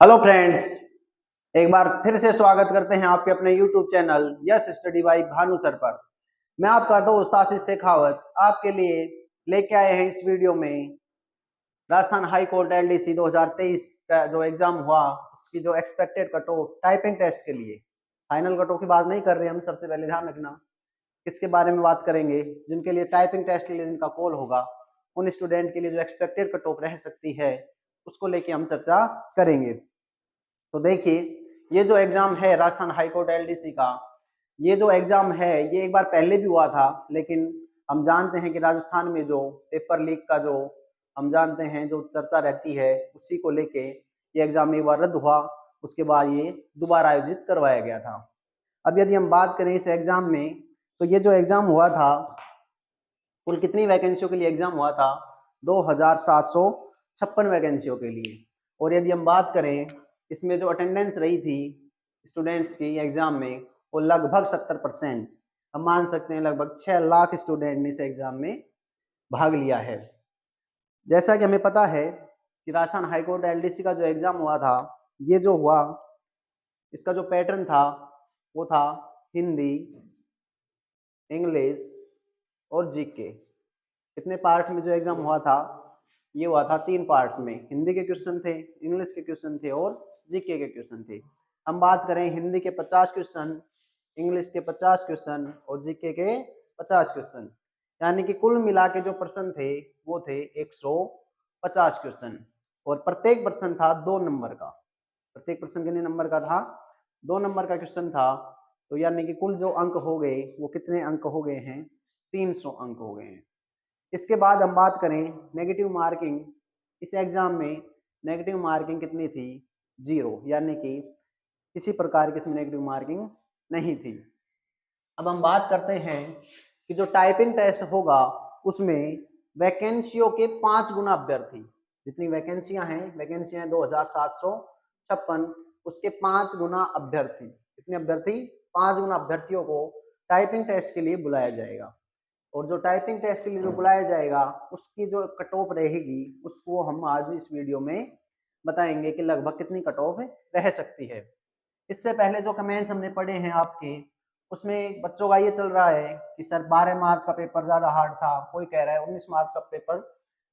Hello friends, एक बार फिर से स्वागत करते हैं आपके अपने YouTube channel yes study bye Bhanu sir पर। मैं आपका दोस्त आशीष शेखावत आपके लिए लेके आए हैं इस वीडियो में राजस्थान हाई कोर्ट एलडीसी 2023 का जो एग्जाम हुआ उसकी जो expected cut off typing test के लिए। फाइनल कट ऑफ की बात नहीं कर रहे हम, सबसे पहले ध्यान रखना किसके बारे में बात करेंगे। जिनके लिए टाइपिंग टेस्ट के लिए जिनका कॉल होगा उन स्टूडेंट के लिए जो एक्सपेक्टेड कट ऑफ रह सकती है उसको लेके हम चर्चा करेंगे। तो देखिए, ये जो एग्जाम है राजस्थान हाईकोर्ट एलडीसी का, ये जो एग्जाम है ये एक बार पहले भी हुआ था, लेकिन हम जानते हैं कि राजस्थान में जो पेपर लीक का जो हम जानते हैं जो चर्चा रहती है उसी को लेके ये एग्जाम एक बार रद्द हुआ, उसके बाद ये दोबारा आयोजित करवाया गया था। अब यदि हम बात करें इस एग्जाम में, तो ये जो एग्जाम हुआ था कुल कितनी वैकेंसियों के लिए एग्जाम हुआ था? 2756 वैकेंसियों के लिए। और यदि हम बात करें इसमें जो अटेंडेंस रही थी स्टूडेंट्स की एग्जाम में वो लगभग 70%। हम मान सकते हैं लगभग 6 लाख स्टूडेंट ने इस एग्जाम में भाग लिया है। जैसा कि हमें पता है कि राजस्थान हाईकोर्ट एलडीसी का जो एग्जाम हुआ था, ये जो हुआ इसका जो पैटर्न था वो था हिंदी, इंग्लिश और जीके। कितने पार्ट में जो एग्जाम हुआ था? ये हुआ था 3 पार्ट्स में। हिंदी के क्वेश्चन थे, इंग्लिश के क्वेश्चन थे और जीके के क्वेश्चन थे। हम बात करें हिंदी के 50 क्वेश्चन, इंग्लिश के 50 क्वेश्चन और जीके के 50 क्वेश्चन, यानी कि कुल मिला के जो प्रश्न थे वो थे 150 क्वेश्चन। और प्रत्येक प्रश्न था 2 नंबर का। प्रत्येक प्रश्न कितने नंबर का था? 2 नंबर का क्वेश्चन था। तो यानी कि कुल जो अंक हो गए वो कितने अंक हो गए हैं? 300 अंक हो गए हैं। इसके बाद हम बात करें नेगेटिव मार्किंग। इस एग्जाम में नेगेटिव मार्किंग कितनी थी? 0, यानी कि किसी प्रकार की इसमें नेगेटिव मार्किंग नहीं थी। अब हम बात करते हैं कि जो टाइपिंग टेस्ट होगा उसमें वैकेंसियों के 5 गुना अभ्यर्थी, जितनी वैकेंसियां हैं, वैकेंसियां 2756, उसके 5 गुना अभ्यर्थी। कितने अभ्यर्थी? 5 गुना अभ्यर्थियों को टाइपिंग टेस्ट के लिए बुलाया जाएगा। और जो टाइपिंग टेस्ट के लिए जो बुलाया जाएगा उसकी जो कट ऑफ रहेगी उसको हम आज इस वीडियो में बताएंगे कि लगभग कितनी कट ऑफ रह सकती है। इससे पहले जो कमेंट्स हमने पढ़े हैं आपके, उसमें बच्चों का ये चल रहा है कि सर 12 मार्च का पेपर ज्यादा हार्ड था, कोई कह रहा है 19 मार्च का पेपर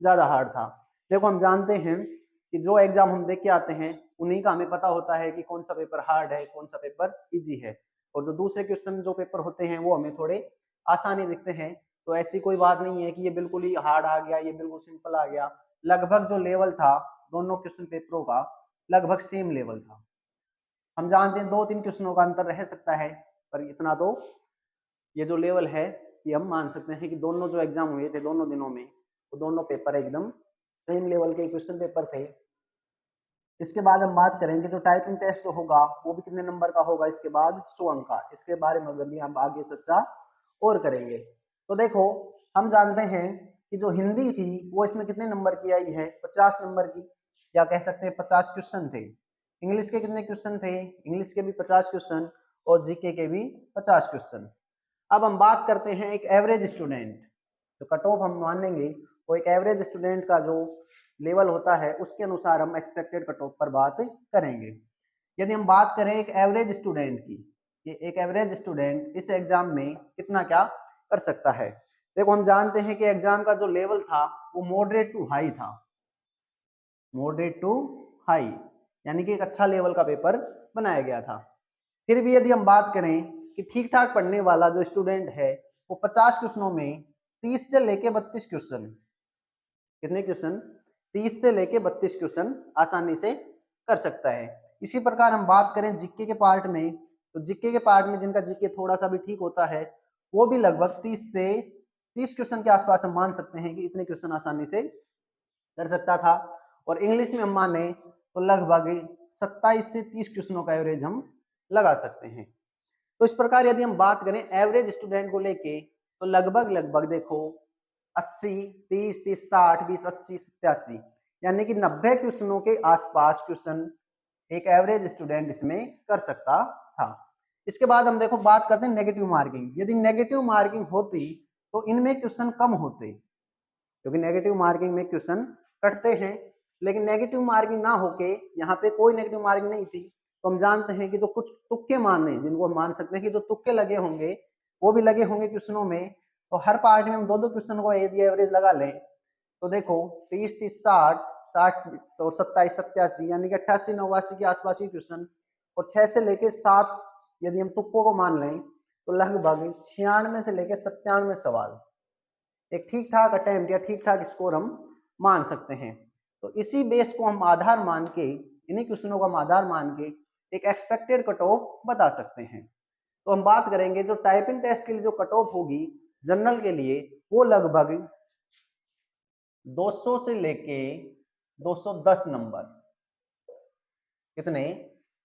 ज्यादा हार्ड था। देखो, हम जानते हैं कि जो एग्जाम हम देख के आते हैं उन्हीं का हमें पता होता है कि कौन सा पेपर हार्ड है, कौन सा पेपर इजी है। और जो दूसरे क्वेश्चन जो पेपर होते हैं वो हमें थोड़े आसानी दिखते हैं। तो ऐसी कोई बात नहीं है कि ये बिल्कुल ही हार्ड आ गया, ये बिल्कुल सिंपल आ गया। लगभग जो लेवल था दोनों क्वेश्चन पेपरों का लगभग सेम लेवल था। हम जानते हैं 2-3 क्वेश्चनों का अंतर रह सकता है, पर इतना तो ये जो लेवल है ये हम मान सकते हैं कि दोनों जो एग्जाम हुए थे दोनों दिनों में वो दोनों पेपर एकदम सेम लेवल के क्वेश्चन पेपर थे। इसके बाद हम बात करेंगे जो टाइपिंग टेस्ट जो होगा वो भी कितने नंबर का होगा, इसके बाद 100 अंक का। इसके बारे में भी हम आगे चर्चा और करेंगे। तो देखो, हम जानते हैं कि जो हिंदी थी वो इसमें कितने नंबर की आई है? 50 नंबर की, या कह सकते हैं 50 क्वेश्चन थे। इंग्लिश के कितने क्वेश्चन थे? इंग्लिश के भी 50 क्वेश्चन और जीके के भी 50 क्वेश्चन। अब हम बात करते हैं एक एवरेज स्टूडेंट, जो कट ऑफ हम मानेंगे वो एक एवरेज स्टूडेंट का जो लेवल होता है उसके अनुसार हम एक्सपेक्टेड कट ऑफ पर बात करेंगे। यदि हम बात करें एक एवरेज स्टूडेंट की, ये एक एवरेज स्टूडेंट इस एग्जाम में कितना क्या कर सकता है? देखो, हम जानते हैं कि एग्जाम का जो लेवल था वो मॉडरेट टू हाई था। मॉडरेट टू हाई यानी कि एक अच्छा लेवल का पेपर बनाया गया था। फिर भी यदि हम बात करें कि ठीक ठाक पढ़ने वाला जो स्टूडेंट है वो 50 क्वेश्चनों में 30 से लेके 32 क्वेश्चन, कितने क्वेश्चन? 30 से लेके 32 क्वेश्चन आसानी से कर सकता है। इसी प्रकार हम बात करें जीके के पार्ट में, तो जीके के पार्ट में जिनका जीके थोड़ा सा भी ठीक होता है वो भी लगभग 30 क्वेश्चन के आसपास हम मान सकते हैं कि इतने क्वेश्चन आसानी से कर सकता था। और इंग्लिश में हम माने तो लगभग 27 से 30 क्वेश्चनों का एवरेज हम लगा सकते हैं। तो इस प्रकार यदि हम बात करें एवरेज स्टूडेंट को लेके तो लगभग लगभग देखो 80, 30, 30, 60, 20, 80, 87 यानी कि 90 क्वेश्चनों के आसपास क्वेश्चन एक एवरेज स्टूडेंट इसमें कर सकता था। इसके बाद हम देखो बात करते हैं नेगेटिव मार्किंग। यदि नेगेटिव मार्किंग होती तो इनमें क्वेश्चन कम होते, क्योंकि नेगेटिव मार्किंग में क्वेश्चन कटते हैं। लेकिन नेगेटिव मार्किंग ना होके यहाँ पे कोई नेगेटिव मार्किंग नहीं थी, तो हम जानते हैं कि जो कुछ तुक्के मारने जिनको हम मान सकते हैं कि जो तुक्के लगे होंगे वो भी लगे होंगे क्वेश्चनों में। तो हर पार्ट में हम दो दो क्वेश्चन को यदि एवरेज लगा लें तो देखो 30 30 60 60 और 27 87 यानी कि 88 89 के आसपास ही क्वेश्चन, और 6 से लेके 7 यदि हम तुक्कों को मान लें तो लगभग 96 से लेके 97 सवाल एक ठीक ठाक अटेम्प्ट या ठीक ठाक स्कोर हम मान सकते हैं। तो इसी बेस को हम आधार मान के, इन्हीं क्वेश्चनों को हम आधार मान के एक एक्सपेक्टेड कट ऑफ बता सकते हैं। तो हम बात करेंगे जो टाइपिंग टेस्ट के लिए जो कट ऑफ होगी जनरल के लिए, वो लगभग 200 से लेके 210 नंबर, कितने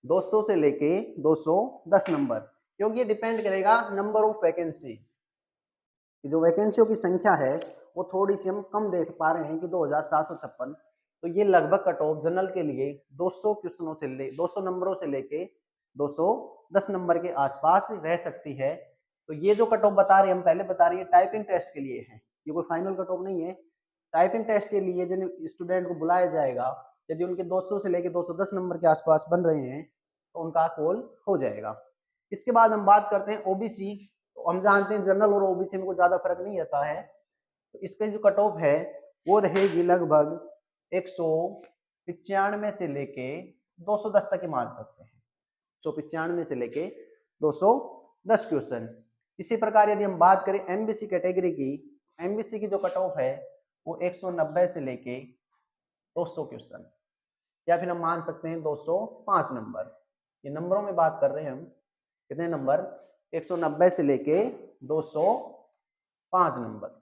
200 से लेके 210 नंबर, क्योंकि ये डिपेंड करेगा नंबर ऑफ वैकेंसीज। जो वैकेंसियों की संख्या है वो थोड़ी सी हम कम देख पा रहे हैं कि 2756, तो ये लगभग कट ऑफ जनरल के लिए 200 क्वेश्चनों से 200 नंबरों से लेके 210 नंबर के आसपास रह सकती है। तो ये जो कट ऑफ बता रहे हैं हम पहले बता रही है टाइपिंग टेस्ट के लिए है, ये कोई फाइनल कट ऑफ नहीं है। टाइपिंग टेस्ट के लिए जिन स्टूडेंट को बुलाया जाएगा यदि उनके 200 से लेके 210 नंबर के आसपास बन रहे हैं तो उनका कॉल हो जाएगा। इसके बाद हम बात करते हैं ओबीसी। तो हम जानते हैं जनरल और ओबीसी में कोई ज्यादा फर्क नहीं रहता है, तो इसका जो कट ऑफ है वो रहेगी लगभग 195 से लेके 210 तक ही मान सकते हैं, 195 से लेके 210 क्वेश्चन। इसी प्रकार यदि हम बात करें एमबीसी कैटेगरी की, एमबीसी की जो कट ऑफ है वो 190 से लेके 200 क्वेश्चन, या फिर हम मान सकते हैं 205 नंबर। ये नंबरों में बात कर रहे हैं हम, कितने नंबर, 190 से लेके 205 नंबर।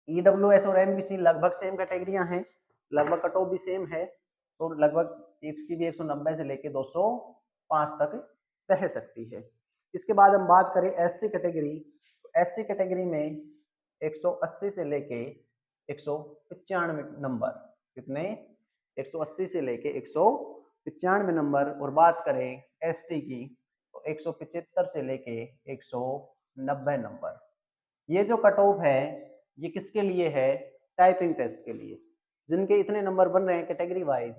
ईडब्ल्यूएस और एमबीसी लगभग सेम कैटेगरियां हैं, लगभग कट ऑफ भी सेम है, तो लगभग इसकी भी 190 से लेके 205 तक रह सकती है। इसके बाद हम बात करें एससी कैटेगरी, तो एससी कैटेगरी में 180 से लेके 195 नंबर, कितने 180 से लेके 195 नंबर। और बात करें एसटी की तो 175 से लेके 190 नंबर। ये जो कट ऑफ है ये किसके लिए है, टाइपिंग टेस्ट के लिए। जिनके इतने नंबर बन रहे हैं कैटेगरी वाइज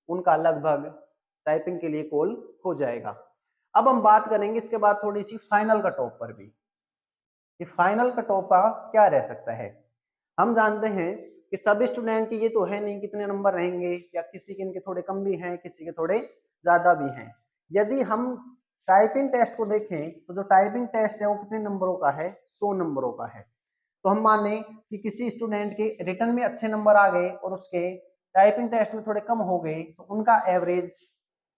उनका लगभग टाइपिंग के लिए कॉल हो जाएगा। अब हम बात करेंगे इसके बाद थोड़ी सी फाइनल कट ऑफ पर भी, कि फाइनल कट ऑफ का क्या रह सकता है। हम जानते हैं कि सभी स्टूडेंट की ये तो है नहीं कितने नंबर रहेंगे, या किसी के इनके थोड़े कम भी हैं किसी के थोड़े ज्यादा भी हैं। यदि हम टाइपिंग टेस्ट को देखें तो जो टाइपिंग टेस्ट है वो कितने नंबरों का है, 100 नंबरों का है। तो हम माने कि किसी स्टूडेंट के रिटर्न में अच्छे नंबर आ गए और उसके टाइपिंग टेस्ट में थोड़े कम हो गए तो उनका एवरेज,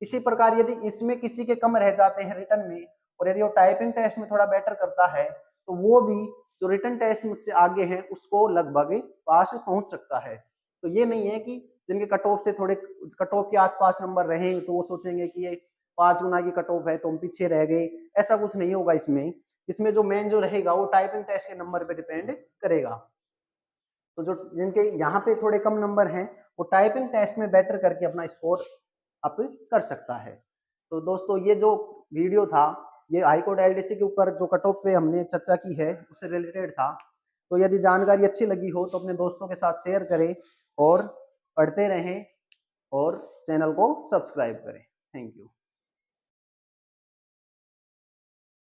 इसी प्रकार यदि इसमें किसी के कम रह जाते हैं रिटर्न में और यदि वो टाइपिंग टेस्ट में थोड़ा बेटर करता है तो वो भी जो रिटर्न टेस्ट मुझसे आगे हैं उसको लगभग पास पहुंच सकता है। तो ये नहीं है कि जिनके कट ऑफ से थोड़े कट ऑफ के आसपास नंबर रहे तो वो सोचेंगे कि ये 5 गुना की कट ऑफ है तो हम पीछे रह गए, ऐसा कुछ नहीं होगा इसमें। इसमें जो मेन जो रहेगा वो टाइपिंग टेस्ट के नंबर पे डिपेंड करेगा। तो जो जिनके यहाँ पे थोड़े कम नंबर हैं वो टाइपिंग टेस्ट में बेटर करके अपना स्कोर अप कर सकता है। तो दोस्तों ये जो वीडियो था ये हाईकोर्ट एलडीसी के ऊपर जो कट ऑफ पे हमने चर्चा की है उससे रिलेटेड था। तो यदि जानकारी अच्छी लगी हो तो अपने दोस्तों के साथ शेयर करें और पढ़ते रहें और चैनल को सब्सक्राइब करें। Thank you.